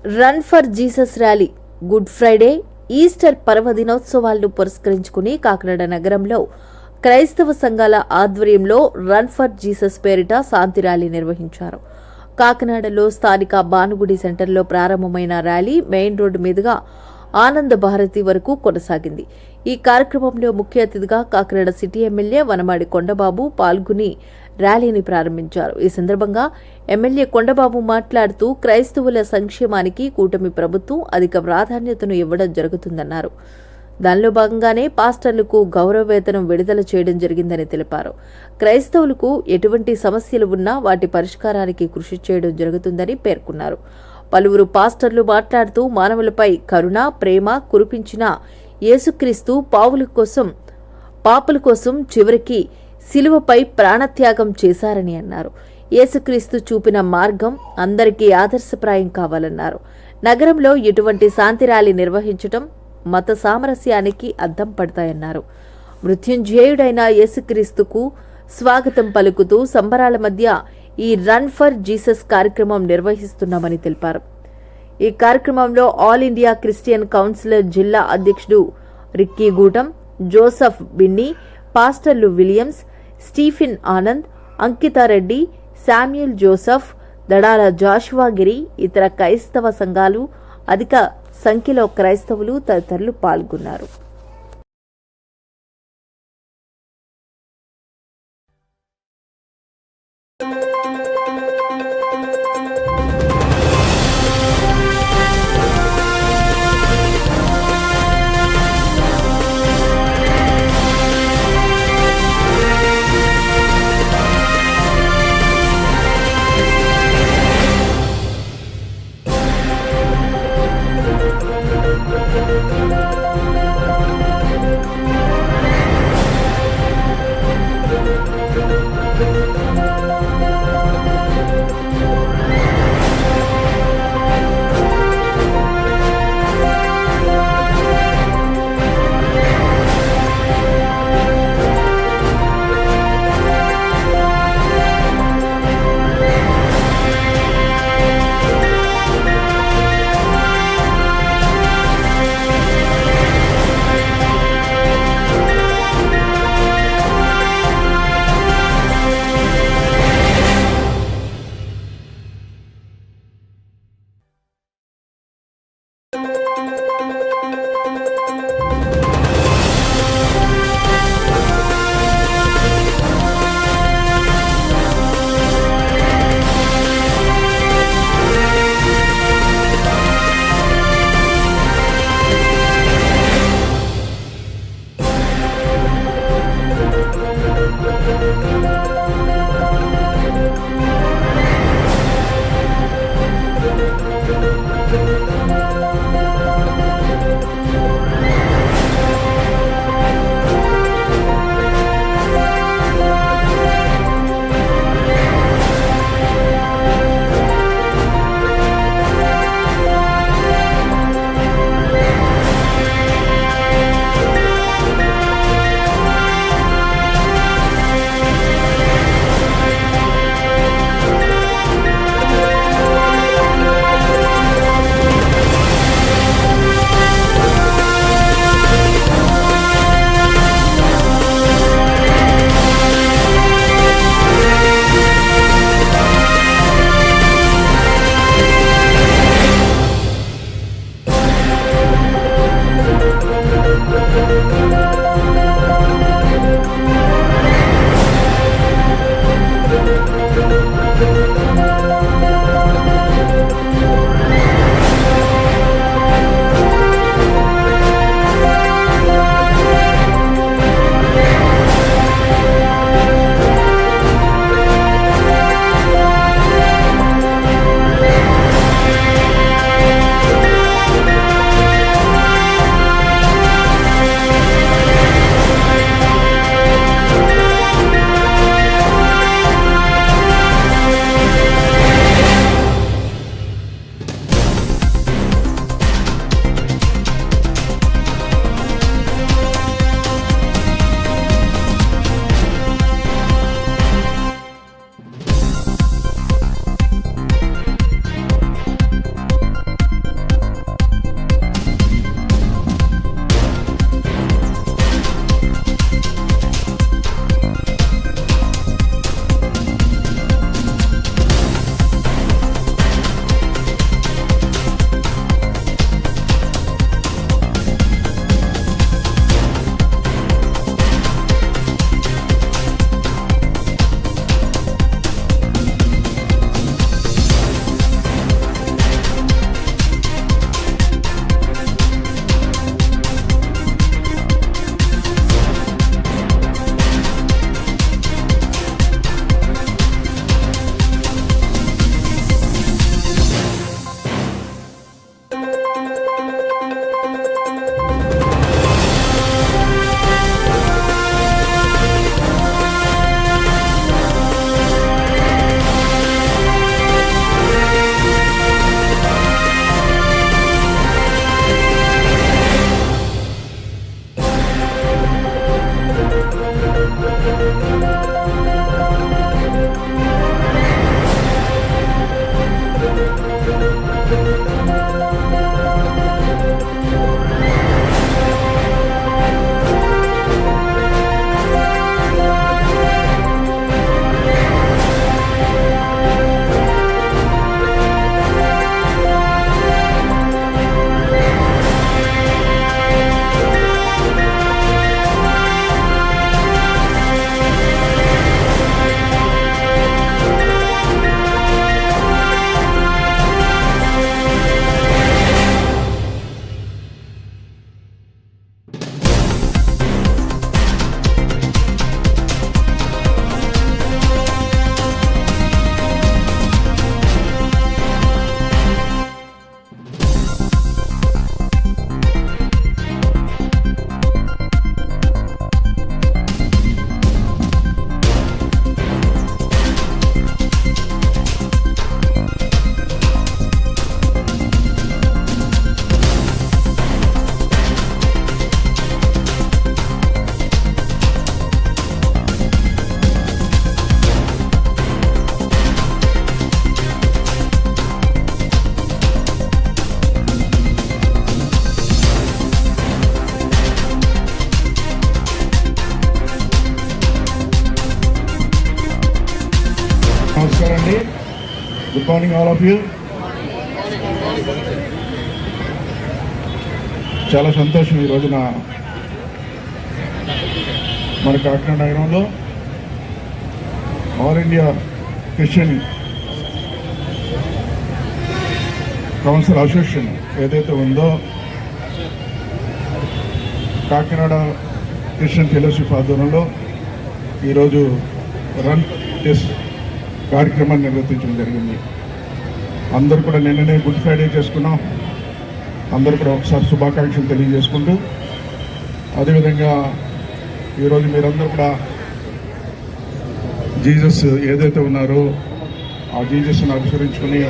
Run for Jesus rally good Friday, Easter పర్వదినోత్సవాలను పురస్కరించుకుని కాకినాడ నగరంలో క్రైస్తవ సంఘాల ఆధ్వర్యంలో రన్ ఫర్ జీసస్ పేరిట శాంతి ర్యాలీ నిర్వహించారు. కాకినాడలో స్థానిక భానుగుడి సెంటర్లో ప్రారంభమైన ర్యాలీ మెయిన్ రోడ్డు మీదుగా ఆనంద భారతి వరకు కొనసాగింది. ఈ కార్యక్రమంలో ముఖ్య అతిథిగా కాకినాడ సిటీ ఎమ్మెల్యే వనమాడి కొండబాబు పాల్గొని ర్యాలీని ప్రారంభించారు. ఈ సందర్భంగా ఎమ్మెల్యే కొండబాబు మాట్లాడుతూ క్రైస్తవుల సంక్షేమానికి కూటమి ప్రభుత్వం అధిక ప్రాధాన్యతను ఇవ్వడం జరుగుతుందన్నారు. దానిలో భాగంగానే పాస్టర్లకు గౌరవ వేతనం విడుదల చేయడం జరిగిందని తెలిపారు. క్రైస్తవులకు ఎటువంటి సమస్యలు ఉన్నా వాటి పరిష్కారానికి కృషి చేయడం జరుగుతుందని పేర్కొన్నారు. పలువురు పాస్టర్లు మాట్లాడుతూ మానవులపై కరుణ, ప్రేమ కురిపించిన యేసుక్రీస్తు పాపుల కోసం చివరికి శిలువపై ప్రాణత్యాగం చేశారని అన్నారు. యేసుక్రీస్తు చూపిన మార్గం అందరికీ ఆదర్శప్రాయం కావాలన్నారు. నగరంలో ఇటువంటి శాంతి ర్యాలీ నిర్వహించడం మత సామరస్యానికి అద్దం పడతాయన్నారు. మృత్యుంజయుడైన యేసుక్రీస్తుకు స్వాగతం పలుకుతూ సంబరాల మధ్య ఈ రన్ ఫర్ జీసస్ కార్యక్రమం నిర్వహిస్తున్నామని తెలిపారు. ఈ కార్యక్రమంలో ఆల్ ఇండియా క్రిస్టియన్ కౌన్సిల్ జిల్లా అధ్యక్షుడు రిక్కీ గూటం, జోసఫ్ బిన్ని, పాస్టర్లు విలియమ్స్, స్టీఫెన్ ఆనంద్, అంకితారెడ్డి, శామ్యూల్ జోసఫ్, దడాల జాషువాగిరి, ఇతర క్రైస్తవ సంఘాలు, అధిక సంఖ్యలో క్రైస్తవులు తదితరులు పాల్గొన్నారు. Morning all of you. చాలా సంతోషం ఈ రోజున మన కాకినాడ నగరంలో all India Christian council association ఏదైతే ఉందో కాకినాడ క్రిస్టియన్ ఫెలోషిప్ ఆధ్వర్యంలో ఈరోజు రన్ టెస్ట్ కార్యక్రమాన్ని నిర్వర్తించడం జరిగింది. అందరూ కూడా నిన్ననే గుడ్ ఫ్రైడే చేసుకున్నాం. అందరూ కూడా ఒకసారి శుభాకాంక్షలు తెలియజేసుకుంటూ, అదేవిధంగా ఈరోజు మీరందరూ కూడా జీసస్ ఏదైతే ఉన్నారో ఆ జీసస్ని అనుసరించుకుని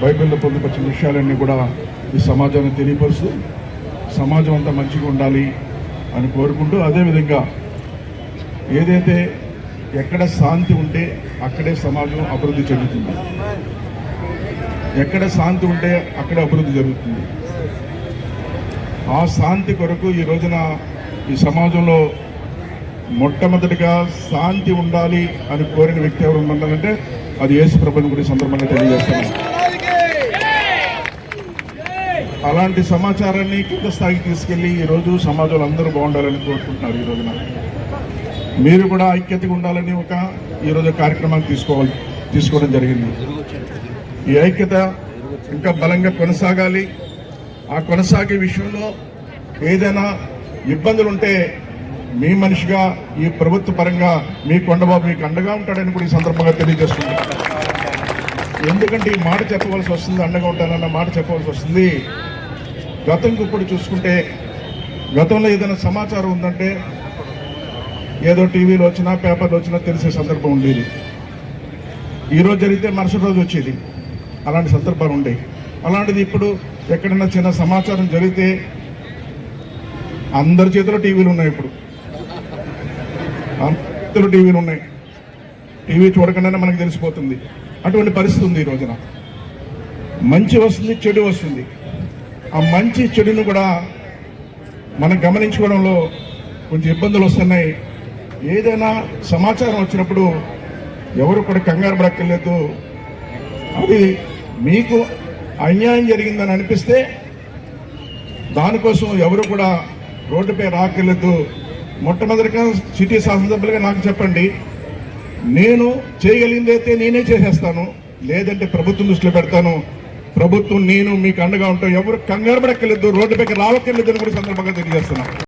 బైబిల్లో పొందుపరిచిన విషయాలన్నీ కూడా ఈ సమాజాన్ని తెలియపరుస్తూ సమాజం అంతా మంచిగా ఉండాలి అని కోరుకుంటూ, అదేవిధంగా ఏదైతే ఎక్కడ శాంతి ఉంటే అక్కడే సమాజం అభివృద్ధి చెందుతుంది, ఎక్కడ శాంతి ఉంటే అక్కడే అభివృద్ధి జరుగుతుంది. ఆ శాంతి కొరకు ఈ రోజున ఈ సమాజంలో మొట్టమొదటిగా శాంతి ఉండాలి అని కోరిన వ్యక్తి ఎవరు ఉన్నారంటే అది యేసు ప్రభువుని కూడా సందర్భంగా తెలియజేస్తాను. అలాంటి సమాచారాన్ని కింద స్థాయికి తీసుకెళ్లి ఈరోజు సమాజంలో అందరూ బాగుండాలని కోరుకుంటున్నారు. ఈ రోజున మీరు కూడా ఐక్యతగా ఉండాలని ఈరోజు కార్యక్రమాన్ని తీసుకోవడం జరిగింది. ఈ ఐక్యత ఇంకా బలంగా కొనసాగాలి. ఆ కొనసాగే విషయంలో ఏదైనా ఇబ్బందులు ఉంటే మీ మనిషిగా ఈ ప్రభుత్వ పరంగా మీ కొండబాబు మీకు అండగా ఉంటాడని కూడా ఈ సందర్భంగా తెలియజేస్తుంది. ఎందుకంటే ఈ మాట చెప్పవలసి వస్తుంది, అండగా ఉంటానన్న మాట చెప్పవలసి వస్తుంది. గతంకి ఇప్పుడు చూసుకుంటే గతంలో ఏదైనా సమాచారం ఉందంటే ఏదో టీవీలో వచ్చినా పేపర్లో వచ్చినా తెలిసే సందర్భం ఉండేది. ఈరోజు జరిగితే మరుసటి రోజు వచ్చేది. అలాంటి సందర్భాలు ఉండేవి. అలాంటిది ఇప్పుడు ఎక్కడైనా చిన్న సమాచారం జరిగితే అందరి చేతిలో టీవీలు ఉన్నాయి. ఇప్పుడు అందరి టీవీలు ఉన్నాయి. టీవీ చూడకుండానే మనకు తెలిసిపోతుంది. అటువంటి పరిస్థితి ఉంది ఈ రోజున. మంచి వస్తుంది, చెడు వస్తుంది. ఆ మంచి చెడును కూడా మనం గమనించుకోవడంలో కొంచెం ఇబ్బందులు వస్తున్నాయి. ఏదైనా సమాచారం వచ్చినప్పుడు ఎవరు కూడా కంగారు పడక్కర్లేదు. అది మీకు అన్యాయం జరిగిందని అనిపిస్తే దానికోసం ఎవరు కూడా రోడ్డుపై రాక్కర్లేదు. మొట్టమొదటిగా సిటీ శాసనసభ్యులుగా నాకు చెప్పండి, నేను చేయగలిగింది అయితే నేనే చేసేస్తాను, లేదంటే ప్రభుత్వం దృష్టిలో పెడతాను. ప్రభుత్వం నేను మీకు అండగా ఉంటాం. ఎవరు కంగారు పడక్కర్లేదు, రోడ్డుపైకి రావక్కర్లేదు అని కూడా సందర్భంగా తెలియజేస్తున్నాను.